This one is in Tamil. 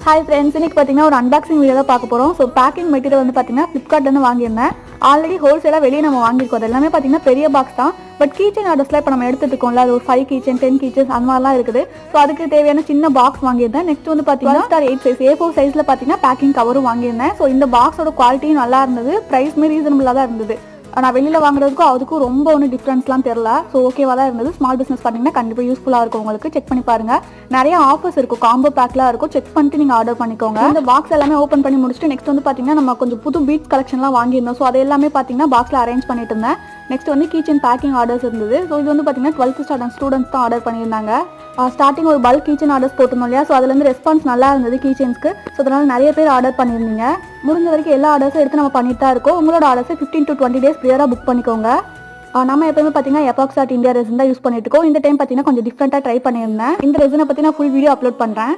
ஹாய் ஃப்ரெண்ட்ஸ், இன்னைக்கு பார்த்தீங்கன்னா ஒரு அன்பாக்சிங் வீடியோ தான் பார்க்க போகிறோம். ஸோ பேக்கிங் மெட்டீரியல் வந்து பார்த்தீங்கன்னா ஃப்ளிப்கார்ட்லேருந்து வாங்கியிருந்தேன். ஆல்ரெடி ஹோல்சேலாக வெளியே நம்ம வாங்கியிருக்கோம். அது எல்லாமே பார்த்தீங்கன்னா பெரிய பாக்ஸ் தான். பட் கீச்சன் ஆர்டர்ஸ்லாம் இப்போ நம்ம எடுத்துட்டுருக்கோம்ல, அது ஒரு 5 கீச்சன் 10 கீச்சன்ஸ் அந்த மாதிரிலாம் இருக்குது. ஸோ அதுக்கு தேவையான சின்ன பாக்ஸ் வாங்கியிருந்தேன். நெக்ஸ்ட் வந்து பார்த்தீங்கன்னா 8 சைஸ் A4 சைஸில் பார்த்தீங்கன்னா பேக்கிங் கவரும் வாங்கியிருந்தேன். ஸோ இந்த பாக்ஸோட குவாலிட்டியும் நல்லா இருந்தது, ப்ரைஸுமே ரீசனபிளாக தான் இருந்தது. நான் வெளியில் வாங்குறதுக்கும் அதுக்கும் ரொம்ப ஒன்றும் டிஃப்ரென்ஸ்லாம் தெரில. ஸோ ஓகேவாக தான் இருந்தது. ஸ்மால் பிஸ்னஸ் பண்ணிங்கன்னா கண்டிப்பாக யூஸ்ஃபுல்லாக இருக்கும். உங்களுக்கு செக் பண்ணி பாருங்கள். நிறைய ஆஃபர்ஸ் இருக்கும், காம்போ பேக்லாம் இருக்கும். செக் பண்ணிட்டு நீங்கள் ஆர்டர் பண்ணிக்கோங்க. இந்த பாக்ஸ் எல்லாமே ஓப்பன் பண்ணி முடிச்சுட்டு நெக்ஸ்ட் வந்து பார்த்தீங்கன்னா நம்ம கொஞ்சம் புது பீட்ஸ் கலெக்ஷன்லாம் வாங்கியிருந்தோம். ஸோ அது எல்லாமே பார்த்தீங்கன்னா பாக்ஸில் அரேஞ்ச் பண்ணிட்டு இருந்தேன். நெக்ஸ்ட் வந்து கீச்சன் பேக்கிங் ஆர்டர்ஸ் இருந்தது. ஸோ இது வந்து பார்த்தீங்கன்னா 12th ஸ்டாண்டர்ட் ஸ்டூடெண்ட்ஸ் தான் ஆர்டர் பண்ணியிருந்தாங்க. ஸ்டார்டிங் ஒரு பல்க் கீச்சன் ஆர்டர்ஸ் போட்டிருந்தோம் இல்லையா, ஸோ அதுலேருந்து ரெஸ்பான்ஸ் நல்லா இருந்தது கீச்சன்ஸ்க்கு. ஸோ அதனால் நிறைய பேர் ஆர்டர் பண்ணியிருந்தீங்க. முடிஞ்ச வரைக்கும் எல்லா ஆர்டர்ஸும் எடுத்து நம்ம பண்ணிட்டு தான் இருக்கோம். உங்களோட ஆர்டர்ஸை 15 to 20 days ப்ரியராக புக் பண்ணிக்கோங்க. நம்ம எப்பவுமே பார்த்தீங்கன்னா எபாக்ஸ் ஆர்ட் இந்தியா ரெசின் தான் யூஸ் பண்ணிட்டு இருக்கோம். இந்த டைம் பார்த்தீங்கன்னா கொஞ்சம் டிஃப்ரெண்ட்டாக ட்ரை பண்ணியிருந்தேன். இந்த ரெசினை பற்றி நான் ஃபுல் வீடியோ அப்லோட் பண்ணுறேன்.